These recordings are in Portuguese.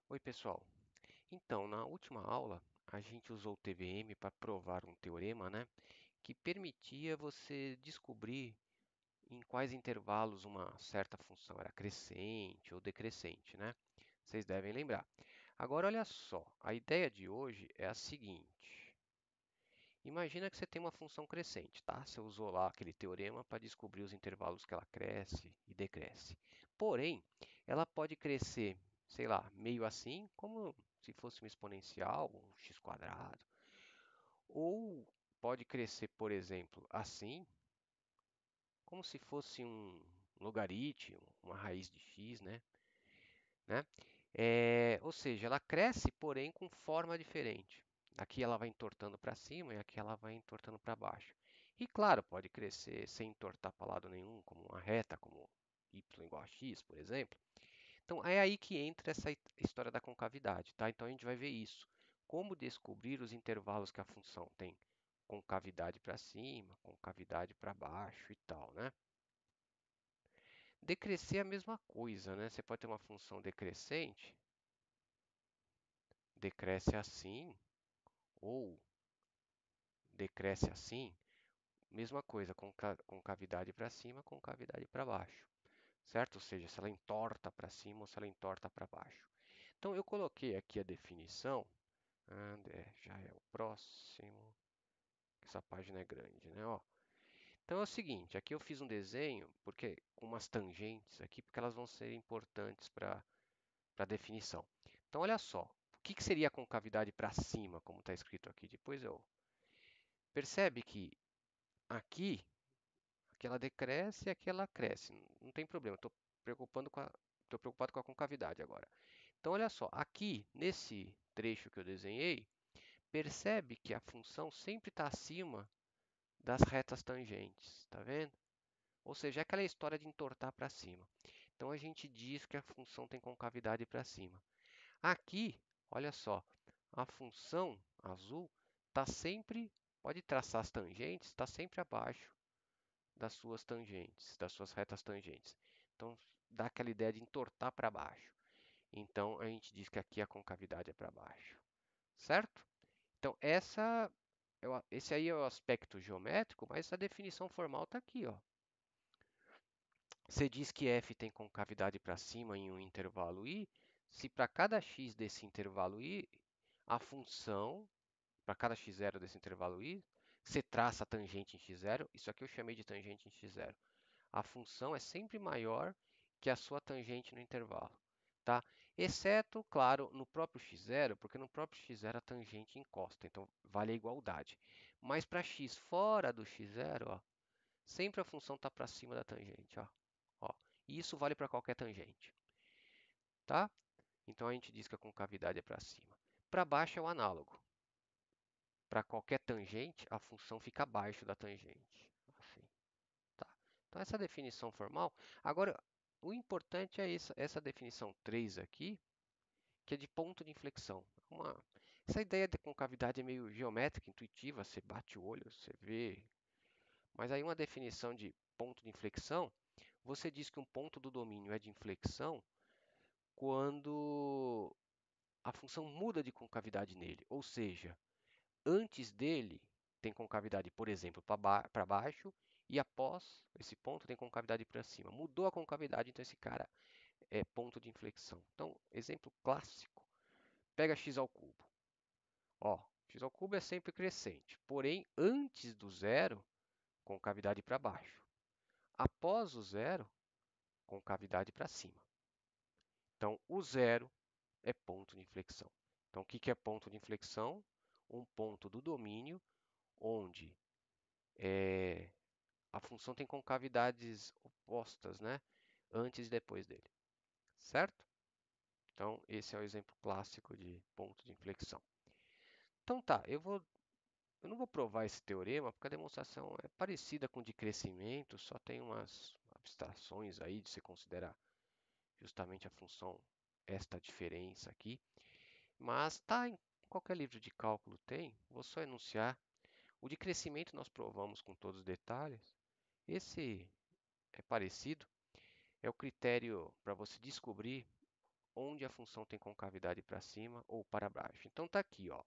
Oi, pessoal. Então, na última aula, a gente usou o TVM para provar um teorema, né, que permitia você descobrir em quais intervalos uma certa função era crescente ou decrescente, né? Vocês devem lembrar. Agora, olha só, a ideia de hoje é a seguinte. Imagina que você tem uma função crescente, tá? Você usou lá aquele teorema para descobrir os intervalos que ela cresce e decresce. Porém, ela pode crescer, sei lá, meio assim, como se fosse uma exponencial, um x quadrado. Ou pode crescer, por exemplo, assim, como se fosse um logaritmo, uma raiz de x, né? Ou seja, ela cresce, porém com forma diferente. Aqui ela vai entortando para cima e aqui ela vai entortando para baixo. E claro, pode crescer sem entortar para lado nenhum, como uma reta, como y igual a x, por exemplo. Então é aí que entra essa história da concavidade, tá? Então a gente vai ver isso. Como descobrir os intervalos que a função tem concavidade para cima, concavidade para baixo e tal, né? Decrescer é a mesma coisa, né? Você pode ter uma função decrescente, decresce assim, ou decresce assim, mesma coisa, concavidade para cima, concavidade para baixo, certo? Ou seja, se ela entorta para cima ou se ela entorta para baixo. Então, eu coloquei aqui a definição. André, já é o próximo. Essa página é grande, né? Ó, então é o seguinte, aqui eu fiz um desenho porque com umas tangentes aqui, porque elas vão ser importantes para a definição. Então, olha só, o que seria a concavidade para cima, como está escrito aqui? Depois eu percebe que aqui ela decresce e aqui ela cresce. Não tem problema, estou preocupado com a concavidade agora. Então, olha só, aqui nesse trecho que eu desenhei, percebe que a função sempre está acima das retas tangentes, tá vendo? Ou seja, é aquela história de entortar para cima. Então, a gente diz que a função tem concavidade para cima. Aqui, olha só, a função azul está sempre, pode traçar as tangentes, está sempre abaixo das suas tangentes, das suas retas tangentes. Então, dá aquela ideia de entortar para baixo. Então, a gente diz que aqui a concavidade é para baixo, certo? Então, esse aí é o aspecto geométrico, mas a definição formal está aqui, ó. Você diz que f tem concavidade para cima em um intervalo i, se para cada x desse intervalo i, a função, para cada x0 desse intervalo i, você traça a tangente em x0, isso aqui eu chamei de tangente em x0. A função é sempre maior que a sua tangente no intervalo, tá? Exceto, claro, no próprio x0, porque no próprio x0 a tangente encosta, então vale a igualdade. Mas para x fora do x0, ó, sempre a função está para cima da tangente, ó. E isso vale para qualquer tangente, tá? Então a gente diz que a concavidade é para cima. Para baixo é o análogo. Para qualquer tangente, a função fica abaixo da tangente, assim. Tá. Então, essa definição formal. Agora, o importante é essa definição 3 aqui, que é de ponto de inflexão. Essa ideia de concavidade é meio geométrica, intuitiva, você bate o olho, você vê. Mas aí uma definição de ponto de inflexão, você diz que um ponto do domínio é de inflexão quando a função muda de concavidade nele. Ou seja, antes dele tem concavidade, por exemplo, para baixo, e após esse ponto tem concavidade para cima. Mudou a concavidade, então esse cara é ponto de inflexão. Então, exemplo clássico, pega x ao cubo. Ó, x ao cubo é sempre crescente, porém, antes do zero, concavidade para baixo. Após o zero, concavidade para cima. Então, o zero é ponto de inflexão. Então, o que é ponto de inflexão? Um ponto do domínio onde a função tem concavidades opostas, né? Antes e depois dele, certo? Então, esse é o exemplo clássico de ponto de inflexão. Então tá, eu não vou provar esse teorema porque a demonstração é parecida com o de crescimento, só tem umas abstrações aí de se considerar justamente a função, esta diferença aqui. Mas tá em qualquer livro de cálculo tem, vou só enunciar. O de crescimento nós provamos com todos os detalhes. Esse é parecido, é o critério para você descobrir onde a função tem concavidade para cima ou para baixo. Então está aqui, ó.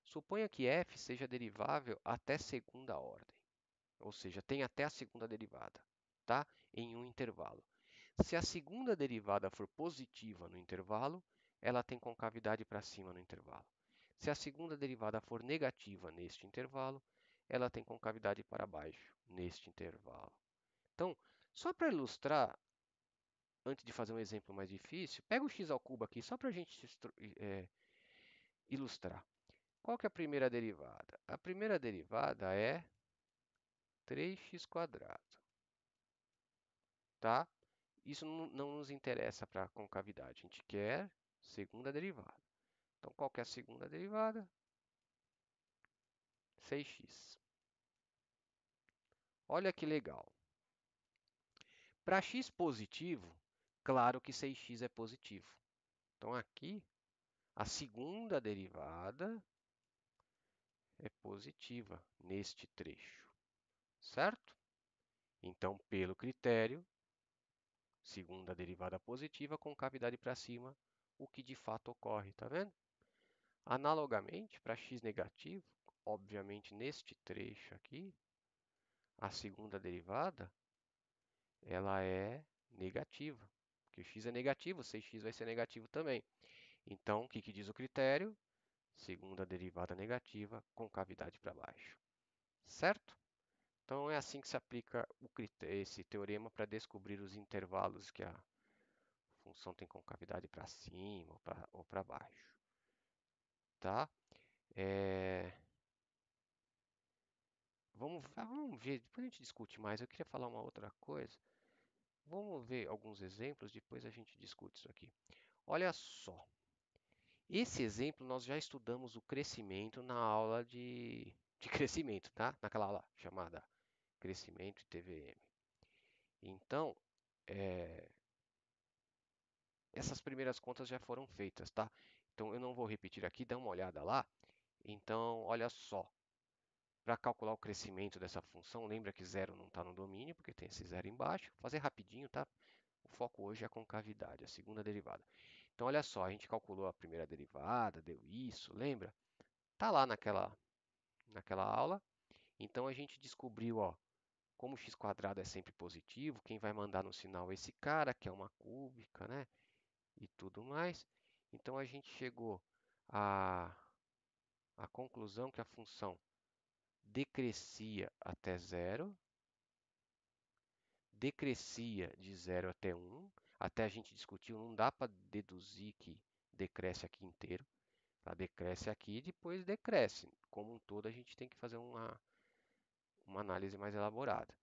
Suponha que f seja derivável até segunda ordem, ou seja, tem até a segunda derivada, tá? Em um intervalo. Se a segunda derivada for positiva no intervalo, ela tem concavidade para cima no intervalo. Se a segunda derivada for negativa neste intervalo, ela tem concavidade para baixo neste intervalo. Então, só para ilustrar, antes de fazer um exemplo mais difícil, pega o x ao cubo aqui, só para a gente ilustrar. Qual que é a primeira derivada? A primeira derivada é 3x², tá? Isso não nos interessa para a concavidade, a gente quer segunda derivada. Então, qual que é a segunda derivada? 6x. Olha que legal. Para x positivo, claro que 6x é positivo. Então, aqui, a segunda derivada é positiva neste trecho, certo? Então, pelo critério, segunda derivada positiva, concavidade para cima, o que de fato ocorre, tá vendo? Analogamente, para x negativo, obviamente neste trecho aqui, a segunda derivada, ela é negativa, porque x é negativo, 6x vai ser negativo também. Então, o que diz o critério? Segunda derivada negativa, concavidade para baixo, certo? Então, é assim que se aplica esse teorema para descobrir os intervalos que a função tem concavidade para cima ou para baixo, tá? Vamos ver, depois a gente discute mais. Eu queria falar uma outra coisa. Vamos ver alguns exemplos, depois a gente discute isso aqui. Olha só. Esse exemplo nós já estudamos o crescimento na aula de crescimento, tá? Naquela aula chamada Crescimento e TVM. Então, essas primeiras contas já foram feitas, tá? Então, eu não vou repetir aqui, dá uma olhada lá. Então, olha só. Para calcular o crescimento dessa função, lembra que zero não está no domínio, porque tem esse zero embaixo. Vou fazer rapidinho, tá? O foco hoje é a concavidade, a segunda derivada. Então, olha só, a gente calculou a primeira derivada, deu isso, lembra? Tá lá naquela aula. Então, a gente descobriu, ó, como x² é sempre positivo, quem vai mandar no sinal é esse cara, que é uma cúbica, né? E tudo mais. Então, a gente chegou à conclusão que a função decrescia até zero, decrescia de 0 até 1. Até a gente discutiu, não dá para deduzir que decresce aqui inteiro. Ela decresce aqui e depois decresce. Como um todo, a gente tem que fazer uma análise mais elaborada.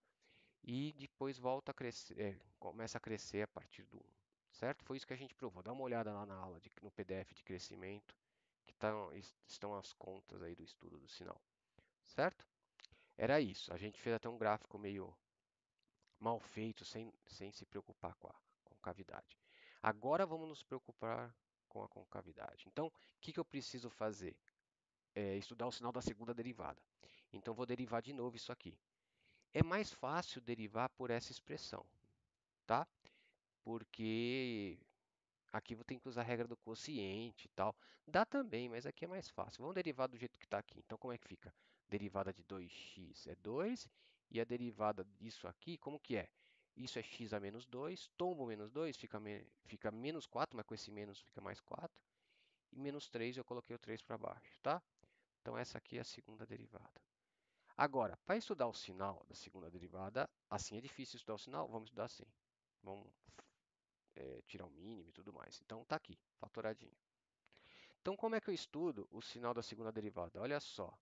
E depois volta a crescer, começa a crescer a partir do 1. Certo? Foi isso que a gente provou. Dá uma olhada lá na aula, no PDF de crescimento, que estão as contas aí do estudo do sinal. Certo? Era isso. A gente fez até um gráfico meio mal feito, sem se preocupar com a concavidade. Agora vamos nos preocupar com a concavidade. Então, o que eu preciso fazer? Estudar o sinal da segunda derivada. Então, vou derivar de novo isso aqui. É mais fácil derivar por essa expressão, tá? Porque aqui vou ter que usar a regra do quociente e tal. Dá também, mas aqui é mais fácil. Vamos derivar do jeito que está aqui. Então, como é que fica? Derivada de 2x é 2. E a derivada disso aqui, como que é? Isso é x a menos 2. Tombo menos 2, fica menos 4, mas com esse menos fica mais 4. E menos 3, eu coloquei o 3 para baixo, tá? Então, essa aqui é a segunda derivada. Agora, para estudar o sinal da segunda derivada, assim é difícil estudar o sinal, vamos estudar assim. Vamos tirar o mínimo e tudo mais. Então, está aqui, fatoradinho. Então, como é que eu estudo o sinal da segunda derivada? Olha só,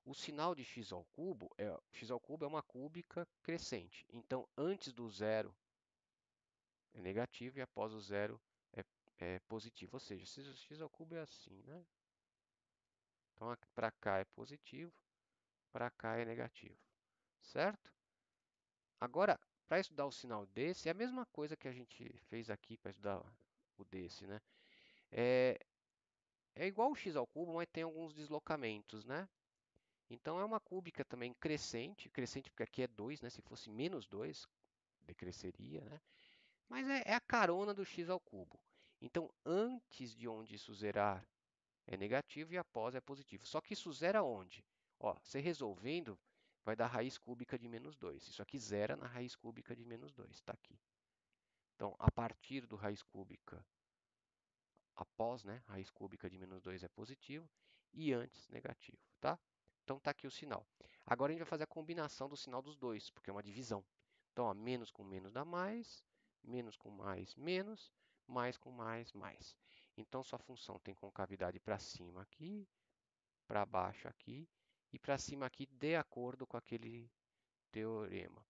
o sinal de x ao cubo é uma cúbica crescente. Então, antes do zero é negativo e após o zero é positivo. Ou seja, x ao cubo é assim, né? Então, para cá é positivo, para cá é negativo, certo? Agora, para estudar o sinal desse, é a mesma coisa que a gente fez aqui para estudar o desse, né? É igual o x ao cubo, mas tem alguns deslocamentos, né? Então, é uma cúbica também crescente porque aqui é 2, né? Se fosse menos 2, decresceria, né? Mas é a carona do x ao cubo. Então, antes de onde isso zerar é negativo e após é positivo. Só que isso zera onde? Ó, você resolvendo, vai dar raiz cúbica de menos 2. Isso aqui zera na raiz cúbica de menos 2, está aqui. Então, a partir do raiz cúbica, após, né, raiz cúbica de menos 2 é positivo e antes negativo, tá? Então, está aqui o sinal. Agora, a gente vai fazer a combinação do sinal dos dois, porque é uma divisão. Então, ó, menos com menos dá mais, menos com mais, menos, mais com mais, mais. Então, sua função tem concavidade para cima aqui, para baixo aqui e para cima aqui, de acordo com aquele teorema.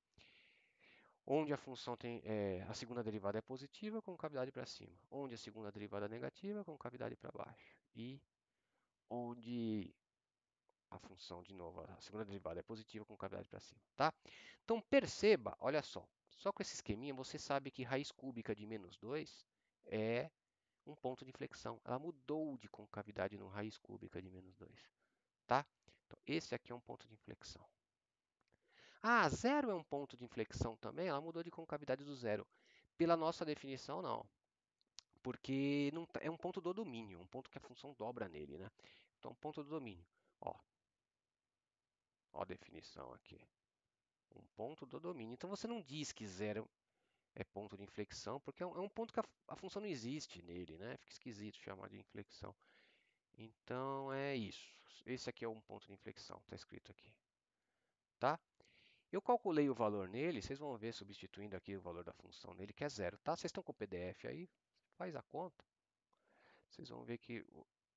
Onde a função tem a segunda derivada é positiva, concavidade para cima. Onde a segunda derivada é negativa, concavidade para baixo. E onde a função, de novo, a segunda derivada é positiva, concavidade para cima, tá? Então perceba, olha só com esse esqueminha você sabe que raiz cúbica de menos 2 é um ponto de inflexão. Ela mudou de concavidade no raiz cúbica de menos 2, tá? Então esse aqui é um ponto de inflexão. Ah, zero é um ponto de inflexão também? Ela mudou de concavidade do zero. Pela nossa definição, não. Porque não é um ponto do domínio, um ponto que a função dobra nele, né? Então, ponto do domínio. Ó a definição aqui. Um ponto do domínio. Então, você não diz que zero é ponto de inflexão, porque é um ponto que a função não existe nele, né? Fica esquisito chamar de inflexão. Então, é isso. Esse aqui é um ponto de inflexão, está escrito aqui. Tá? Eu calculei o valor nele, vocês vão ver substituindo aqui o valor da função nele, que é zero, tá? Vocês estão com o PDF aí? Faz a conta. Vocês vão ver que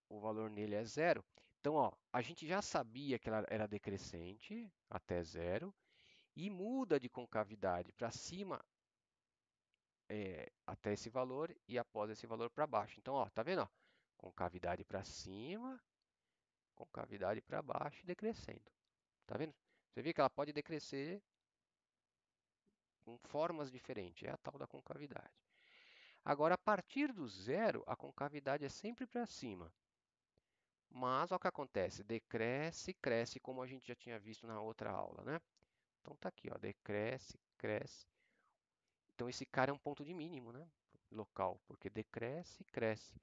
o valor nele é zero. Então, ó, a gente já sabia que ela era decrescente até zero e muda de concavidade para cima até esse valor e após esse valor para baixo. Então, ó, tá vendo? Ó? Concavidade para cima, concavidade para baixo e decrescendo. Tá vendo? Você vê que ela pode decrescer com formas diferentes, é a tal da concavidade. Agora, a partir do zero, a concavidade é sempre para cima. Mas olha o que acontece, decresce, cresce, como a gente já tinha visto na outra aula, né? Então tá aqui, ó, decresce, cresce. Então esse cara é um ponto de mínimo, né? Local, porque decresce, cresce.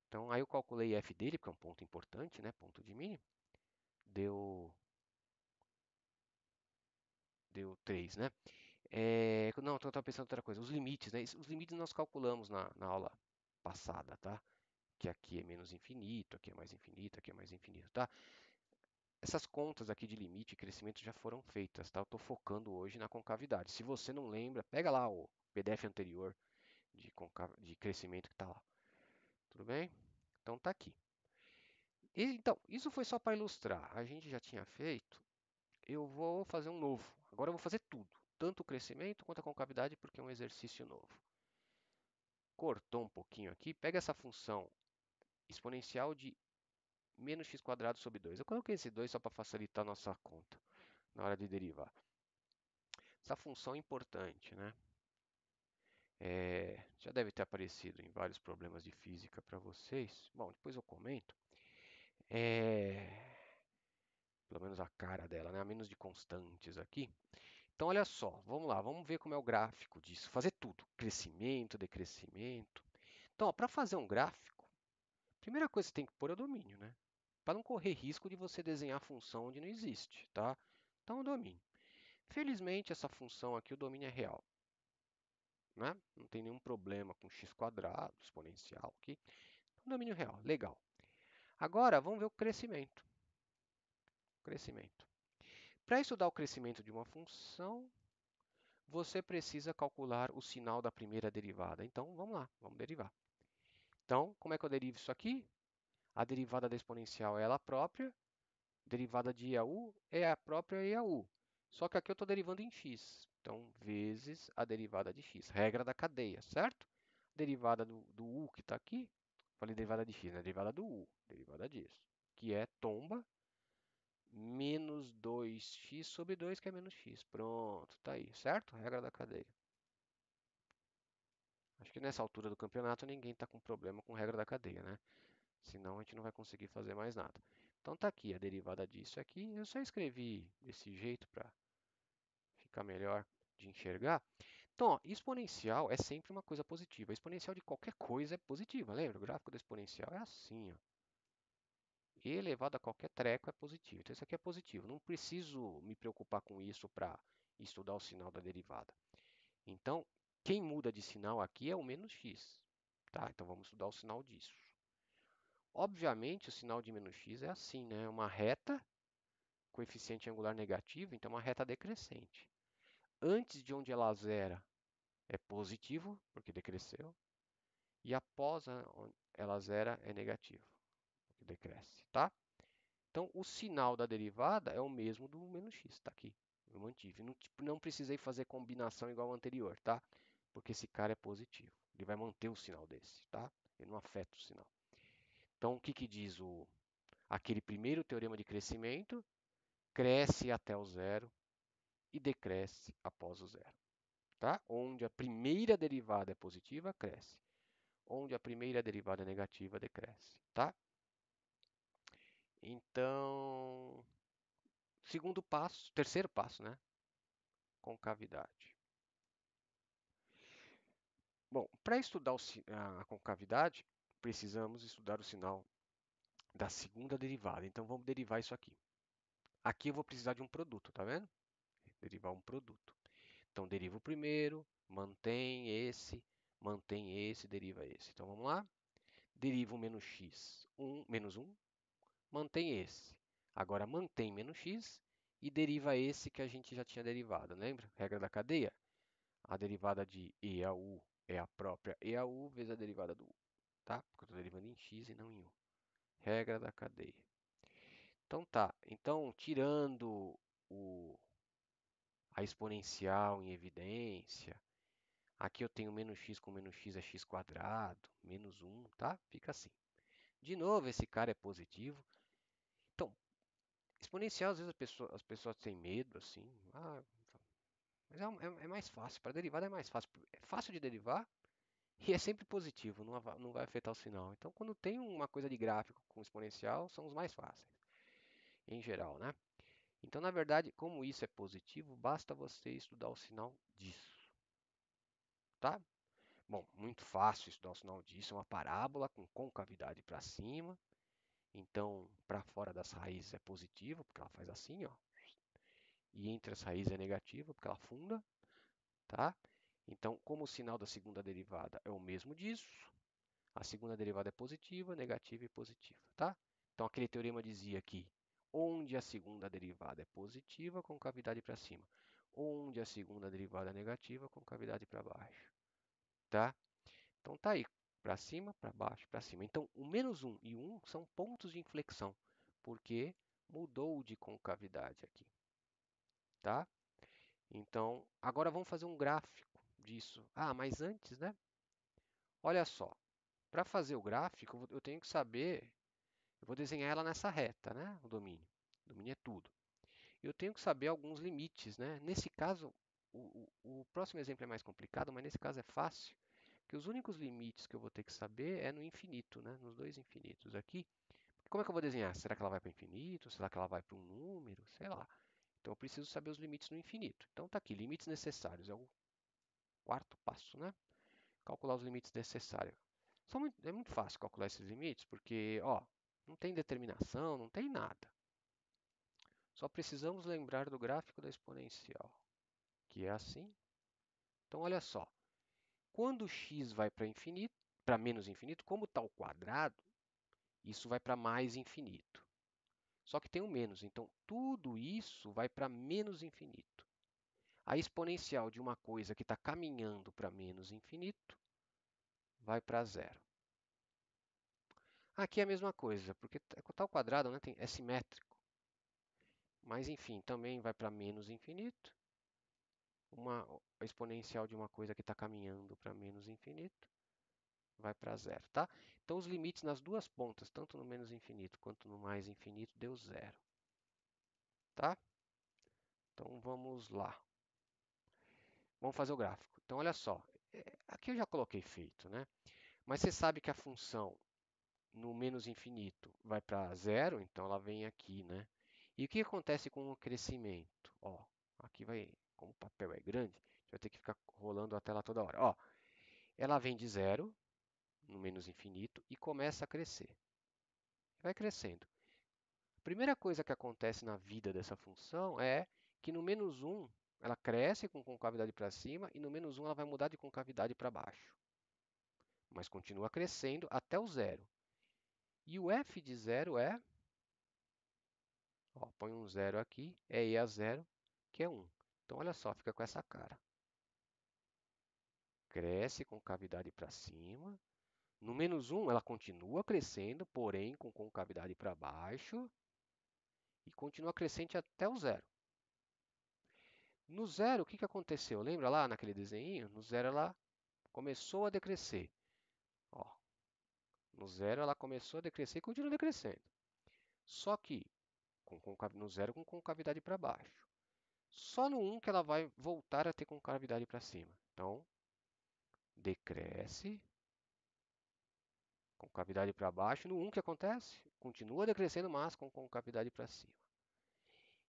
Então aí eu calculei f dele, porque é um ponto importante, né? Ponto de mínimo. Deu 3, né? Não, então eu estava pensando em outra coisa. Os limites, né? Os limites nós calculamos na aula passada, tá? Que aqui é menos infinito, aqui é mais infinito, aqui é mais infinito, tá? Essas contas aqui de limite e crescimento já foram feitas, tá? Eu estou focando hoje na concavidade. Se você não lembra, pega lá o PDF anterior de crescimento que está lá. Tudo bem? Então tá aqui. Então, isso foi só para ilustrar. A gente já tinha feito. Eu vou fazer um novo. Agora eu vou fazer tudo. Tanto o crescimento quanto a concavidade, porque é um exercício novo. Cortou um pouquinho aqui. Pega essa função exponencial de menos x quadrado sobre 2. Eu coloquei esse 2 só para facilitar a nossa conta na hora de derivar. Essa função é importante, né? Já deve ter aparecido em vários problemas de física para vocês. Bom, depois eu comento. Pelo menos a cara dela, né? A menos de constantes aqui. Então, olha só, vamos lá, vamos ver como é o gráfico disso. Fazer tudo, crescimento, decrescimento. Então, para fazer um gráfico, a primeira coisa que você tem que pôr é o domínio, né? Para não correr risco de você desenhar a função onde não existe, tá? Então, o domínio. Felizmente, essa função aqui, o domínio é real, né? Não tem nenhum problema com x quadrado, exponencial aqui. Então, domínio real, legal. Agora, vamos ver o crescimento. Crescimento. Para estudar o crescimento de uma função, você precisa calcular o sinal da primeira derivada. Então, vamos lá, vamos derivar. Então, como é que eu derivo isso aqui? A derivada da exponencial é ela própria, derivada de IAU é a própria IAU. Só que aqui eu estou derivando em x. Então, vezes a derivada de x. Regra da cadeia, certo? Derivada do u que está aqui. Falei derivada de x, né? Derivada do u. Derivada disso. Que é tomba menos 2x sobre 2, que é menos x. Pronto, tá aí, certo? Regra da cadeia. Acho que nessa altura do campeonato ninguém está com problema com regra da cadeia, né? Senão a gente não vai conseguir fazer mais nada. Então tá aqui a derivada disso aqui. Eu só escrevi desse jeito para ficar melhor de enxergar. Então, ó, exponencial é sempre uma coisa positiva. A exponencial de qualquer coisa é positiva, lembra? O gráfico da exponencial é assim, ó. E elevado a qualquer treco é positivo. Então, isso aqui é positivo. Não preciso me preocupar com isso para estudar o sinal da derivada. Então, quem muda de sinal aqui é o menos x. Tá? Então, vamos estudar o sinal disso. Obviamente, o sinal de menos x é assim, né? Uma reta, coeficiente angular negativo, então uma reta decrescente. Antes de onde ela zera é positivo, porque decresceu. E após ela zera é negativo, porque decresce, tá? Então, o sinal da derivada é o mesmo do menos x, está aqui. Eu mantive. Não, não precisei fazer combinação igual ao anterior, tá? Porque esse cara é positivo. Ele vai manter o sinal desse, tá? Ele não afeta o sinal. Então, o que, que diz aquele primeiro teorema de crescimento? Cresce até o zero e decresce após o zero, tá? Onde a primeira derivada é positiva, cresce. Onde a primeira derivada é negativa, decresce, tá? Então, segundo passo, terceiro passo, né? Concavidade. Bom, para estudar a concavidade, precisamos estudar o sinal da segunda derivada. Então, vamos derivar isso aqui. Aqui eu vou precisar de um produto, tá vendo? Derivar um produto. Então, deriva o primeiro, mantém esse, deriva esse. Então, vamos lá. Deriva o menos x, menos 1, mantém esse. Agora, mantém menos x e deriva esse que a gente já tinha derivado, lembra? Regra da cadeia. A derivada de e a u é a própria e a u vezes a derivada do u, tá? Porque eu estou derivando em x e não em u. Regra da cadeia. Então tá, então tirando a exponencial em evidência, aqui eu tenho menos x com menos x é x quadrado, menos 1, tá? Fica assim. De novo, esse cara é positivo. Então, exponencial, às vezes as pessoas têm medo, assim. Mas é mais fácil, para derivada é mais fácil. É fácil de derivar e é sempre positivo, não vai afetar o sinal. Então, quando tem uma coisa de gráfico com exponencial, são os mais fáceis, em geral, né? Então, na verdade, como isso é positivo, basta você estudar o sinal disso, tá? Bom, muito fácil estudar o sinal disso, é uma parábola com concavidade para cima. Então, para fora das raízes é positivo, porque ela faz assim, ó. E entre as raízes é negativo, porque ela funda, tá? Então, como o sinal da segunda derivada é o mesmo disso, a segunda derivada é positiva, negativa e positiva, tá? Então, aquele teorema dizia que onde a segunda derivada é positiva, concavidade para cima. Onde a segunda derivada é negativa, concavidade para baixo, tá? Então, tá aí, para cima, para baixo, para cima. Então, o menos 1 e o 1 são pontos de inflexão, porque mudou de concavidade aqui, tá? Então, agora vamos fazer um gráfico disso. Ah, mas antes, né? Olha só, para fazer o gráfico, eu tenho que saber, eu vou desenhar ela nessa reta, né? O domínio. O domínio é tudo. Eu tenho que saber alguns limites, né? Nesse caso, o próximo exemplo é mais complicado, mas nesse caso é fácil, que os únicos limites que eu vou ter que saber é no infinito, né? Nos dois infinitos aqui. Como é que eu vou desenhar? Será que ela vai para o infinito? Será que ela vai para um número? Sei lá. Então eu preciso saber os limites no infinito. Então está aqui, limites necessários. É o quarto passo, né? Calcular os limites necessários. É muito fácil calcular esses limites, porque, ó, não tem determinação, não tem nada. Só precisamos lembrar do gráfico da exponencial, que é assim. Então, olha só. Quando x vai para infinito, para menos infinito, como está o quadrado, isso vai para mais infinito. Só que tem um menos, então tudo isso vai para menos infinito. A exponencial de uma coisa que está caminhando para menos infinito vai para zero. Aqui é a mesma coisa, porque está ao quadrado, né? É simétrico. Mas, enfim, também vai para menos infinito. A exponencial de uma coisa que está caminhando para menos infinito vai para zero, tá? Então, os limites nas duas pontas, tanto no menos infinito quanto no mais infinito, deu zero, tá? Então, vamos lá. Vamos fazer o gráfico. Então, olha só. Aqui eu já coloquei feito, né? Mas você sabe que a função no menos infinito vai para zero, então ela vem aqui, né? E o que acontece com o crescimento? Ó, aqui vai, como o papel é grande, Você vai ter que ficar rolando a tela toda hora. Ó, ela vem de zero, no menos infinito, e começa a crescer. Vai crescendo. A primeira coisa que acontece na vida dessa função é que no menos um ela cresce com concavidade para cima e no menos um ela vai mudar de concavidade para baixo. Mas continua crescendo até o zero. E o f de zero é, ó, põe um zero aqui, é e a zero, que é 1. Então, olha só, fica com essa cara. Cresce com cavidade para cima. No menos um, ela continua crescendo, porém com concavidade para baixo. E continua crescente até o zero. No zero, o que aconteceu? Lembra lá naquele desenho? No zero, ela começou a decrescer. Ó, no zero, ela começou a decrescer e continua decrescendo. Só que no zero com concavidade para baixo. Só no 1 que ela vai voltar a ter concavidade para cima. Então, decresce, concavidade para baixo. No 1 que acontece? Continua decrescendo, mas com concavidade para cima.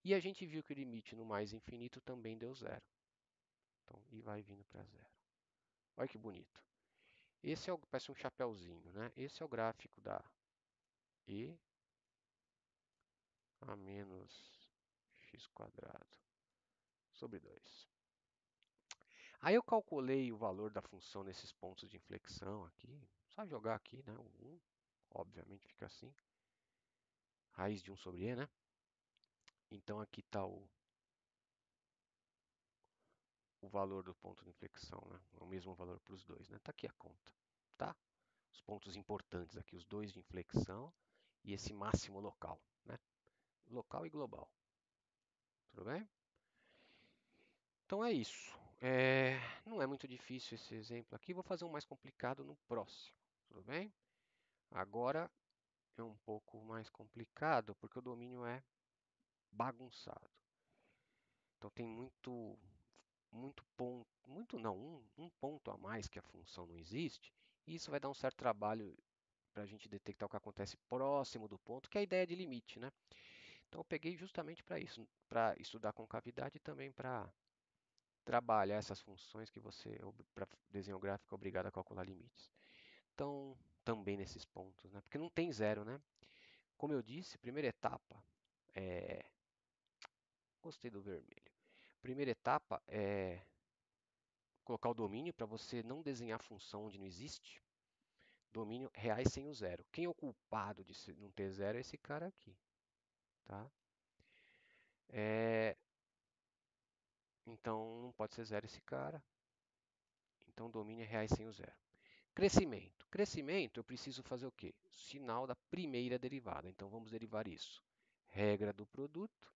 E a gente viu que o limite no mais infinito também deu zero. Então, e vai vindo para zero. Olha que bonito. Esse parece um chapéuzinho, né? Esse é o gráfico da e a menos x quadrado sobre 2. Aí eu calculei o valor da função nesses pontos de inflexão aqui. Só jogar aqui, né? O 1, obviamente fica assim. Raiz de 1 sobre e, né? Então aqui está o valor do ponto de inflexão, né? É o mesmo valor para os dois, né? Está aqui a conta, tá? Os pontos importantes aqui, os dois de inflexão e esse máximo local, né? Local e global. Tudo bem? Então é isso. Não é muito difícil esse exemplo aqui. Vou fazer um mais complicado no próximo. Tudo bem? Agora é um pouco mais complicado porque o domínio é bagunçado. Então tem muito ponto, muito não, um ponto a mais que a função não existe. E isso vai dar um certo trabalho para a gente detectar o que acontece próximo do ponto, que é a ideia de limite, né? Então eu peguei justamente para isso, para estudar concavidade e também para trabalhar essas funções que você, para desenho gráfico, é obrigado a calcular limites. Então, também nesses pontos, né? Porque não tem zero, né? Como eu disse, primeira etapa é... Gostei do vermelho. Primeira etapa é colocar o domínio para você não desenhar função onde não existe. Domínio reais sem o zero. Quem é o culpado de não ter zero é esse cara aqui, tá? Então, não pode ser zero esse cara. Então, domínio é reais sem o zero. Crescimento. Crescimento, eu preciso fazer o quê? Sinal da primeira derivada. Então, vamos derivar isso. Regra do produto.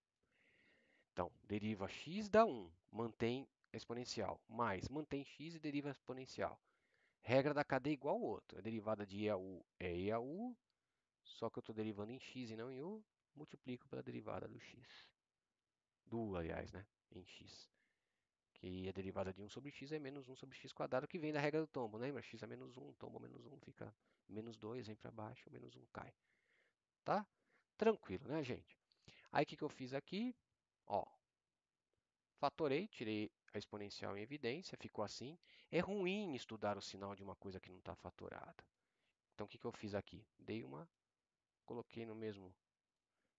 Então, deriva x dá 1, mantém exponencial, mais mantém x e deriva exponencial. Regra da cadeia igual ao outro. A derivada de e a u é e a u, só que eu estou derivando em x e não em u, multiplico pela derivada do x. Do u, aliás, né? Em x. Que a derivada de 1 sobre x é menos 1 sobre x quadrado, que vem da regra do tombo. Lembra? X é menos 1, tombo menos 1, fica menos 2, vem para baixo, menos 1 cai. Tá? Tranquilo, né, gente? Aí o que eu fiz aqui? Ó, fatorei, tirei a exponencial em evidência, ficou assim. É ruim estudar o sinal de uma coisa que não está fatorada. Então, o que eu fiz aqui? Coloquei no mesmo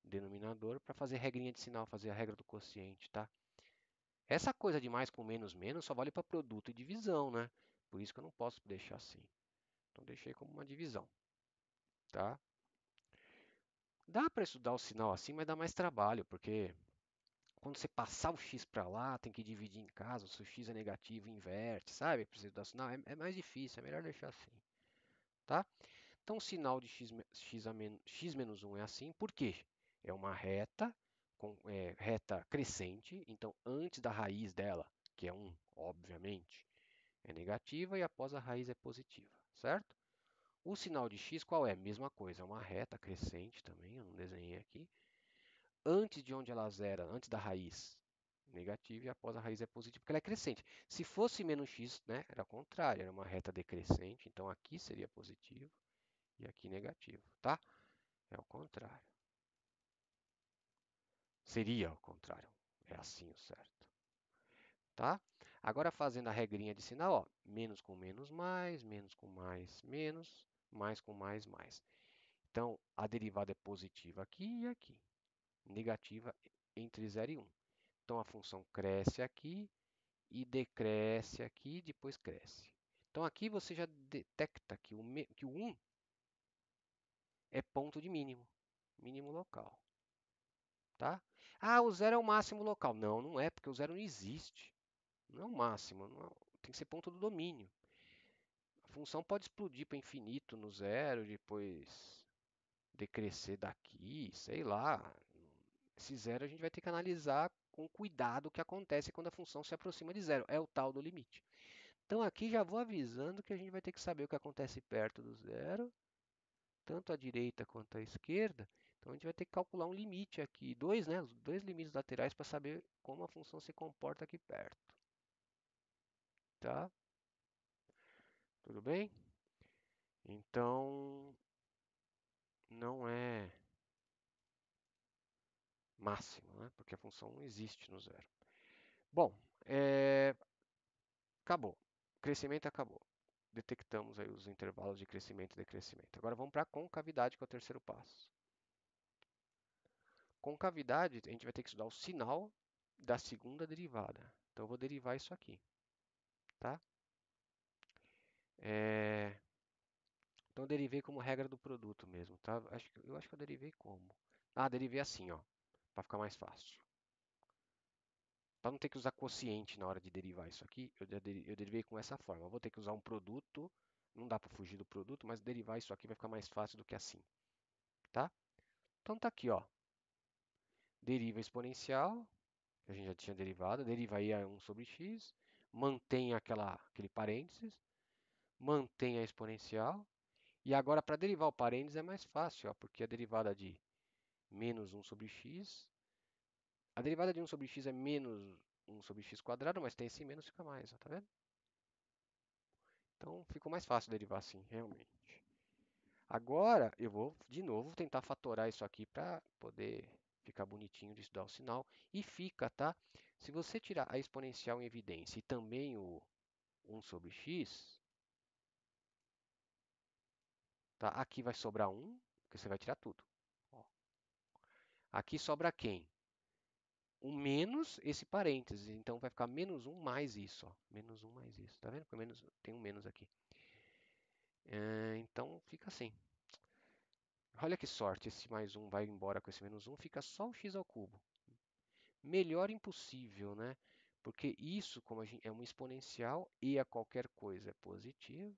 denominador para fazer regrinha de sinal, fazer a regra do quociente, tá? Essa coisa de mais com menos menos só vale para produto e divisão, né? Por isso que eu não posso deixar assim. Então, deixei como uma divisão, tá? Dá para estudar o sinal assim, mas dá mais trabalho, porque quando você passar o x para lá, tem que dividir em casa, se o x é negativo, inverte, sabe? Precisa dar sinal, é mais difícil, é melhor deixar assim, tá? Então, o sinal de x menos 1 é assim, por quê? É uma reta, reta crescente, então antes da raiz dela, que é 1, obviamente, é negativa e após a raiz é positiva, certo? O sinal de x qual é? Mesma coisa, é uma reta crescente também, eu não desenhei aqui, antes de onde ela zera, antes da raiz negativa e após a raiz é positiva, porque ela é crescente. Se fosse menos x, né, era o contrário, era uma reta decrescente, então aqui seria positivo e aqui negativo, tá? É o contrário. Seria o contrário, é assim o certo, tá? Agora fazendo a regrinha de sinal, ó, menos com menos com menos, mais com mais. Então, a derivada é positiva aqui e aqui, negativa entre 0 e 1. Então, a função cresce aqui e decresce aqui, depois cresce. Então, aqui você já detecta que o 1 é ponto de mínimo, mínimo local, tá? Ah, o zero é o máximo local. Não, não é, porque o zero não existe. Não é o máximo, tem que ser ponto do domínio. A função pode explodir para infinito no zero, depois decrescer daqui, sei lá. Esse zero a gente vai ter que analisar com cuidado o que acontece quando a função se aproxima de zero. É o tal do limite. Então aqui já vou avisando que a gente vai ter que saber o que acontece perto do zero, tanto à direita quanto à esquerda. Então a gente vai ter que calcular um limite aqui, dois, né? Os dois limites laterais para saber como a função se comporta aqui perto. Tá? Tudo bem? Então não é máximo, né? Porque a função não existe no zero. Bom, acabou. Crescimento acabou. Detectamos aí os intervalos de crescimento e decrescimento. Agora vamos para a concavidade, que é o terceiro passo. Concavidade, a gente vai ter que estudar o sinal da segunda derivada. Então eu vou derivar isso aqui, tá? É, Então eu derivei como regra do produto mesmo, tá? Eu acho que eu derivei como? Ah, derivei assim, ó, para ficar mais fácil. Para não ter que usar quociente na hora de derivar isso aqui, eu derivei com essa forma. Eu vou ter que usar um produto, não dá para fugir do produto, mas derivar isso aqui vai ficar mais fácil do que assim, tá? Então tá aqui, ó. Deriva exponencial, que a gente já tinha derivado, deriva aí a 1 sobre x, mantém aquele parênteses, mantém a exponencial, e agora para derivar o parênteses é mais fácil, ó, porque a derivada de menos 1 sobre x, a derivada de 1 sobre x é menos 1 sobre x quadrado, mas tem esse menos, fica mais, ó, tá vendo? Então ficou mais fácil derivar assim, realmente. Agora eu vou de novo tentar fatorar isso aqui para poder ficar bonitinho de estudar o sinal. E fica, tá? Se você tirar a exponencial em evidência e também o 1 sobre x, tá? Aqui vai sobrar 1, porque você vai tirar tudo. Ó. Aqui sobra quem? O menos esse parênteses. Então vai ficar menos 1 mais isso. Ó. Menos 1 mais isso. Tá vendo? Tem um menos aqui. Então fica assim. Olha que sorte, esse mais 1 vai embora com esse menos 1, fica só o x ao cubo. Melhor impossível, né? Porque isso, como é uma exponencial e a qualquer coisa é positivo,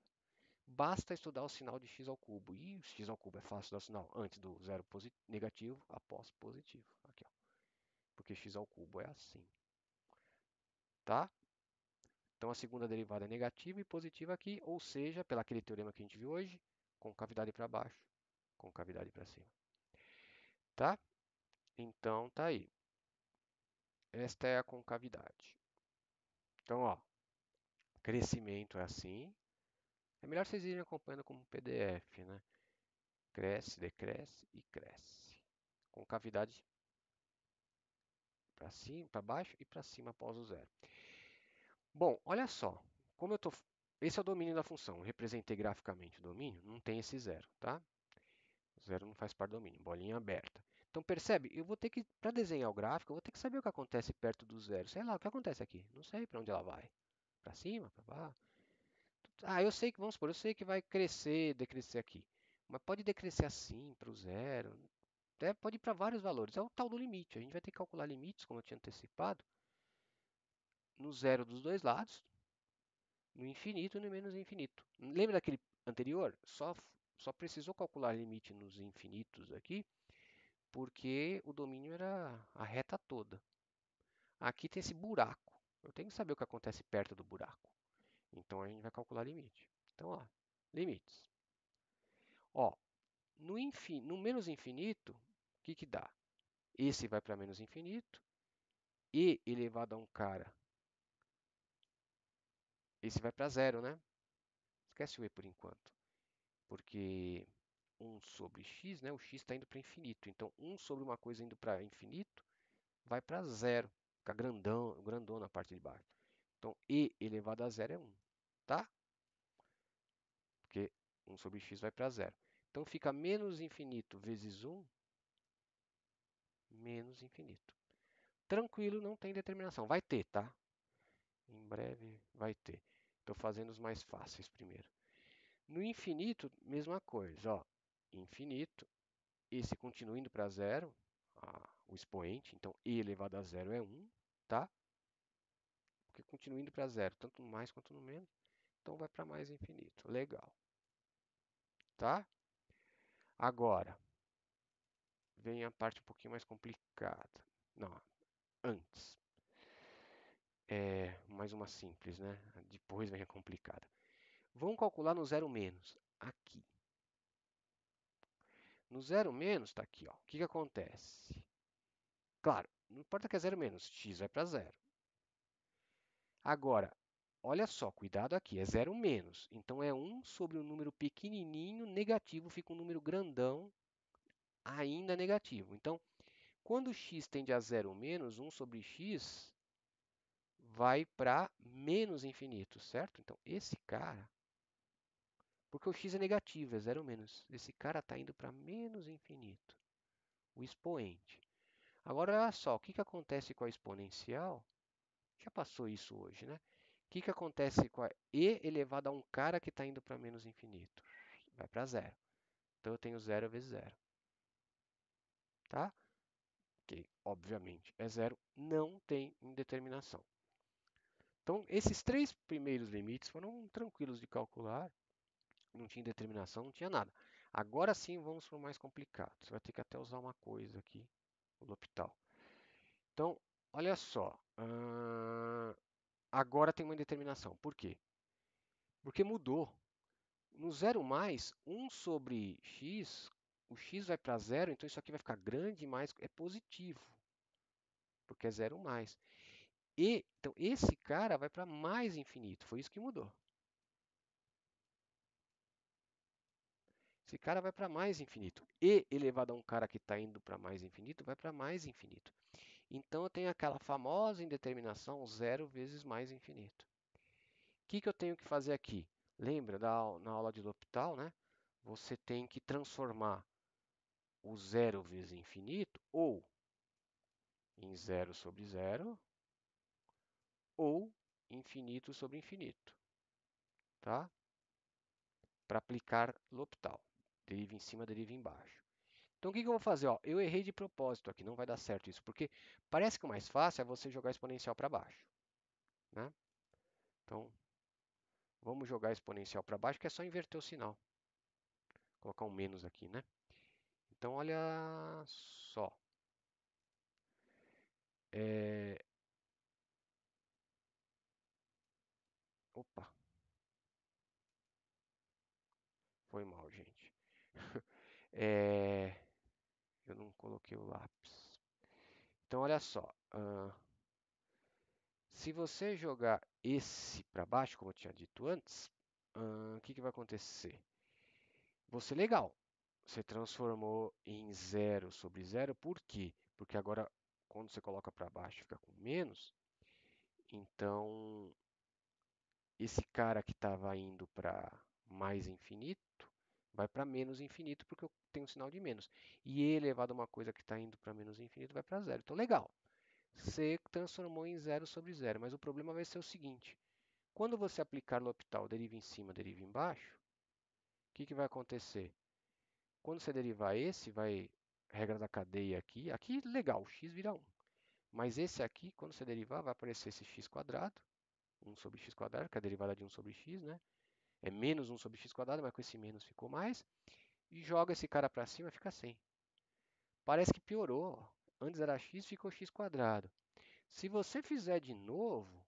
basta estudar o sinal de x ao cubo. E o x ao cubo é fácil dar o sinal antes do zero negativo, após positivo. Aqui, ó. Porque x ao cubo é assim. Tá? Então a segunda derivada é negativa e positiva aqui, ou seja, pelo aquele teorema que a gente viu hoje, concavidade para baixo, concavidade para cima. Tá? Então tá aí. Esta é a concavidade. Então, ó, crescimento é assim. É melhor vocês irem acompanhando como PDF, né? Cresce, decresce e cresce. Concavidade para cima, para baixo e para cima após o zero. Bom, olha só. Como eu tô, esse é o domínio da função. Eu representei graficamente o domínio, não tem esse zero, tá? O zero não faz parte do domínio, bolinha aberta. Então percebe, eu vou ter que, para desenhar o gráfico, eu vou ter que saber o que acontece perto do zero. Sei lá, o que acontece aqui? Não sei para onde ela vai. Para cima, para baixo? Ah, eu sei que, vamos supor, eu sei que vai crescer, decrescer aqui. Mas pode decrescer assim, para o zero. Até pode ir para vários valores. É o tal do limite. A gente vai ter que calcular limites, como eu tinha antecipado, no zero dos dois lados, no infinito e no menos infinito. Lembra daquele anterior? Só precisou calcular limite nos infinitos aqui, porque o domínio era a reta toda. Aqui tem esse buraco. Eu tenho que saber o que acontece perto do buraco. Então a gente vai calcular limite. Então, ó, limites. Ó, no menos infinito, o que que dá? Esse vai para menos infinito, e elevado a um cara, esse vai para zero, né? Esquece o e por enquanto, porque 1 sobre x, né? O x está indo para infinito. Então, 1 sobre uma coisa indo para infinito vai para zero, fica grandão, grandão na parte de baixo. Então, e elevado a zero é 1, tá? Porque 1 sobre x vai para zero. Então, fica menos infinito vezes 1, menos infinito. Tranquilo, não tem determinação. Vai ter, tá? Em breve vai ter. Estou fazendo os mais fáceis primeiro. No infinito, mesma coisa. Ó. Infinito, esse continua indo para zero, o expoente. Então, e elevado a zero é 1, tá? Porque continua indo para zero, tanto no mais quanto no menos. Então, vai para mais infinito. Legal. Tá? Agora, vem a parte um pouquinho mais complicada. Não, antes. Mais uma simples, né? Depois vem a complicada. Vamos calcular no zero menos, aqui. No zero menos, está aqui, ó. O que acontece? Claro, não importa que é zero menos, x vai para zero. Agora, olha só, cuidado aqui, é zero menos. Então, é 1 sobre um número pequenininho negativo, fica um número grandão ainda negativo. Então, quando x tende a zero menos, 1 sobre x vai para menos infinito, certo? Então, esse cara, porque o x é negativo, é zero menos, esse cara está indo para menos infinito, o expoente. Agora, olha só, o que acontece com a exponencial? Já passou isso hoje, né? O que acontece com a e elevado a um cara que está indo para menos infinito? Vai para zero. Então, eu tenho zero vezes zero. Tá? Que, obviamente, é zero, não tem indeterminação. Então, esses três primeiros limites foram tranquilos de calcular, não tinha indeterminação, não tinha nada. Agora sim, vamos para o mais complicado. Você vai ter que até usar uma coisa aqui, o L'Hopital. Então, olha só. Agora tem uma indeterminação. Por quê? Porque mudou. No zero mais, 1 sobre x, o x vai para zero, então isso aqui vai ficar grande, mas é positivo, porque é zero mais. Então, esse cara vai para mais infinito, foi isso que mudou. Esse cara vai para mais infinito. E elevado a um cara que está indo para mais infinito, vai para mais infinito. Então, eu tenho aquela famosa indeterminação zero vezes mais infinito. O que eu tenho que fazer aqui? Lembra na aula de L'Hopital, né? Você tem que transformar o zero vezes infinito ou em zero sobre zero ou infinito sobre infinito, tá? Para aplicar L'Hopital. Deriva em cima, deriva embaixo. Então, o que eu vou fazer? Ó, eu errei de propósito aqui, não vai dar certo isso, porque parece que o mais fácil é você jogar exponencial para baixo, né? Então, vamos jogar exponencial para baixo, que é só inverter o sinal. Vou colocar um menos aqui, né? Então, olha só. É... Opa, foi mal, gente. Eu não coloquei o lápis. Então, olha só. Se você jogar esse para baixo, como eu tinha dito antes, o que vai acontecer? Você, legal, você transformou em zero sobre zero, por quê? Porque agora, quando você coloca para baixo, fica com menos. Então, esse cara que estava indo para mais infinito, vai para menos infinito, porque eu tenho um sinal de menos. E e elevado a uma coisa que está indo para menos infinito, vai para zero. Então, legal, você transformou em zero sobre zero, mas o problema vai ser o seguinte. Quando você aplicar L'Hopital deriva em cima, deriva embaixo, o que vai acontecer? Quando você derivar esse, vai regra da cadeia aqui. Aqui, legal, x vira 1. Mas esse aqui, quando você derivar, vai aparecer esse x quadrado, 1 sobre x quadrado, que é a derivada de 1 sobre x, né? É menos 1 sobre x quadrado, mas com esse menos ficou mais. E joga esse cara para cima, fica 100. Parece que piorou. Antes era x, ficou x quadrado. Se você fizer de novo,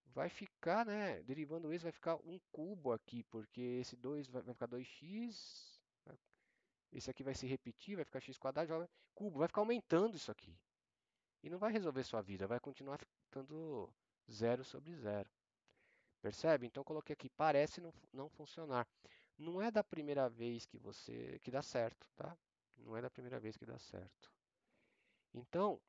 vai ficar, né? Derivando esse, vai ficar um cubo aqui, porque esse 2 vai ficar 2x. Esse aqui vai se repetir, vai ficar x quadrado, cubo, vai ficar aumentando isso aqui. E não vai resolver sua vida, vai continuar ficando zero sobre zero. Percebe? Então coloquei aqui, parece não funcionar. Não é da primeira vez que dá certo, tá? Não é da primeira vez que dá certo. Então,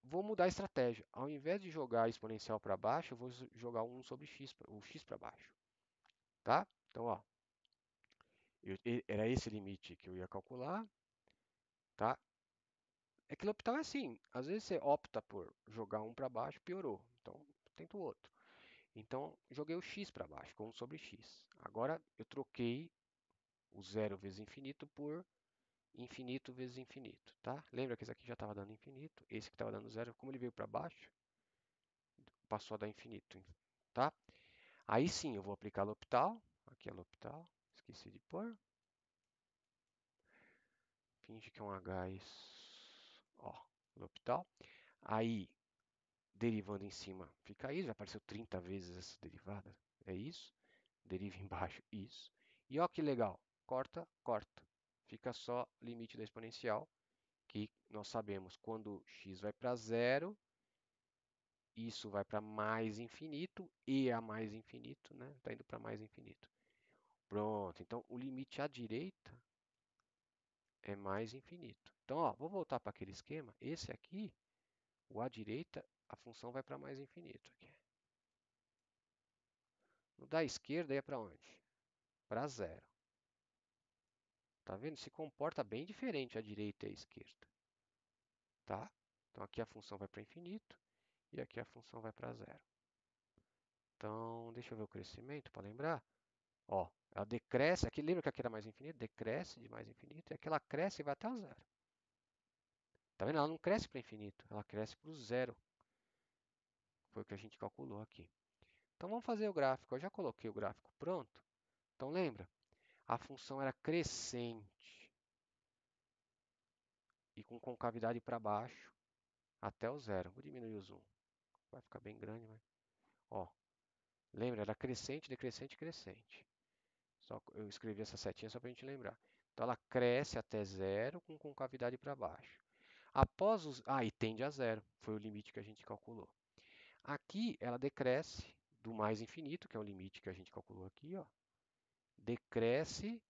vou mudar a estratégia. Ao invés de jogar exponencial para baixo, eu vou jogar 1 sobre x, o x para baixo, tá? Então, ó, era esse limite que eu ia calcular, tá? É que L'Hopital é assim, às vezes você opta por jogar um para baixo, piorou. Então, tenta o outro. Então, joguei o x para baixo, com 1 sobre x. Agora, eu troquei o zero vezes infinito por infinito vezes infinito, tá? Lembra que esse aqui já estava dando infinito, esse que estava dando zero, como ele veio para baixo, passou a dar infinito, tá? Aí sim, eu vou aplicar L'Hopital, aqui é L'Hopital, esqueci de pôr. Finge que é um H isso, ó, L'Hopital. Aí, derivando em cima, fica isso, já apareceu 30 vezes essa derivada, é isso. Deriva embaixo, isso. E ó que legal, corta, corta. Fica só limite da exponencial, que nós sabemos quando x vai para zero, isso vai para mais infinito, e a mais infinito, né? Está indo para mais infinito. Pronto, então o limite à direita é mais infinito. Então, ó, vou voltar para aquele esquema. Esse aqui, o à direita, a função vai para mais infinito. Aqui. No da esquerda ia para onde? Para zero. Tá vendo? Se comporta bem diferente a direita e a esquerda. Tá? Então aqui a função vai para infinito e aqui a função vai para zero. Então, deixa eu ver o crescimento para lembrar. Ó, ela decresce, aqui lembra que aqui era mais infinito? Decresce de mais infinito e aqui ela cresce e vai até o zero. Tá vendo? Ela não cresce para infinito, ela cresce para o zero. Foi o que a gente calculou aqui. Então vamos fazer o gráfico. Eu já coloquei o gráfico pronto. Então lembra, a função era crescente e com concavidade para baixo até o zero. Vou diminuir o zoom. Vai ficar bem grande, mas... Ó, lembra, era crescente, decrescente, crescente. Só eu escrevi essa setinha só para a gente lembrar. Então ela cresce até zero com concavidade para baixo. Após os... Ah, e tende a zero. Foi o limite que a gente calculou. Aqui ela decresce do mais infinito, que é o limite que a gente calculou aqui, ó. Decresce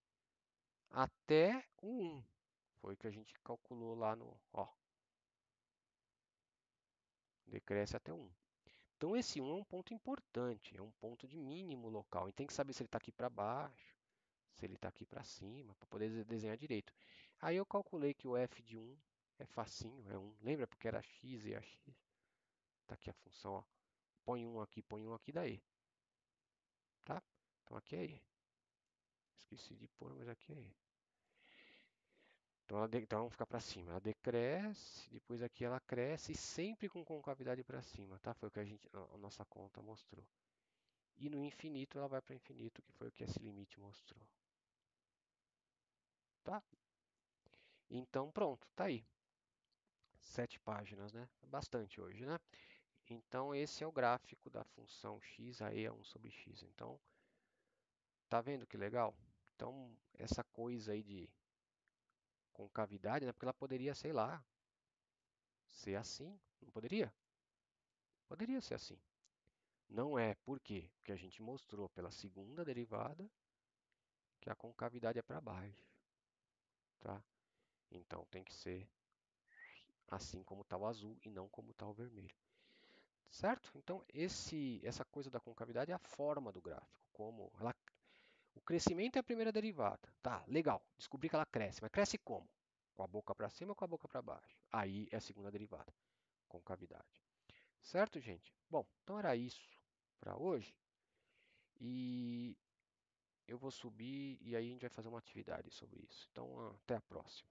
até o 1. Foi o que a gente calculou lá no... Ó, decresce até o 1. Então esse 1 é um ponto importante, é um ponto de mínimo local. E tem que saber se ele está aqui para baixo, se ele está aqui para cima, para poder desenhar direito. Aí eu calculei que o f de 1 é facinho, é 1. Lembra? Porque era x e a x. Está aqui a função, ó. Põe um aqui, daí. Tá? Então aqui é e. Esqueci de pôr, mas aqui é e. Então, então vamos ficar para cima. Ela decresce, depois aqui ela cresce, sempre com concavidade para cima, tá? Foi o que a nossa conta mostrou. E no infinito ela vai para infinito, que foi o que esse limite mostrou. Tá? Então pronto, tá aí. 7 páginas, né? Bastante hoje, né? Então esse é o gráfico da função x, aí é 1 sobre x. Então, tá vendo que legal? Então, essa coisa aí de concavidade, né? Porque ela poderia, sei lá, ser assim, não poderia? Poderia ser assim. Não é, por quê? Porque a gente mostrou pela segunda derivada que a concavidade é para baixo, tá? Então tem que ser assim como está o azul e não como está o vermelho. Certo? Então essa coisa da concavidade é a forma do gráfico, o crescimento é a primeira derivada. Tá, legal. Descobri que ela cresce, mas cresce como? Com a boca para cima ou com a boca para baixo? Aí é a segunda derivada, concavidade. Certo, gente? Bom, então era isso para hoje. E eu vou subir e aí a gente vai fazer uma atividade sobre isso. Então, até a próxima.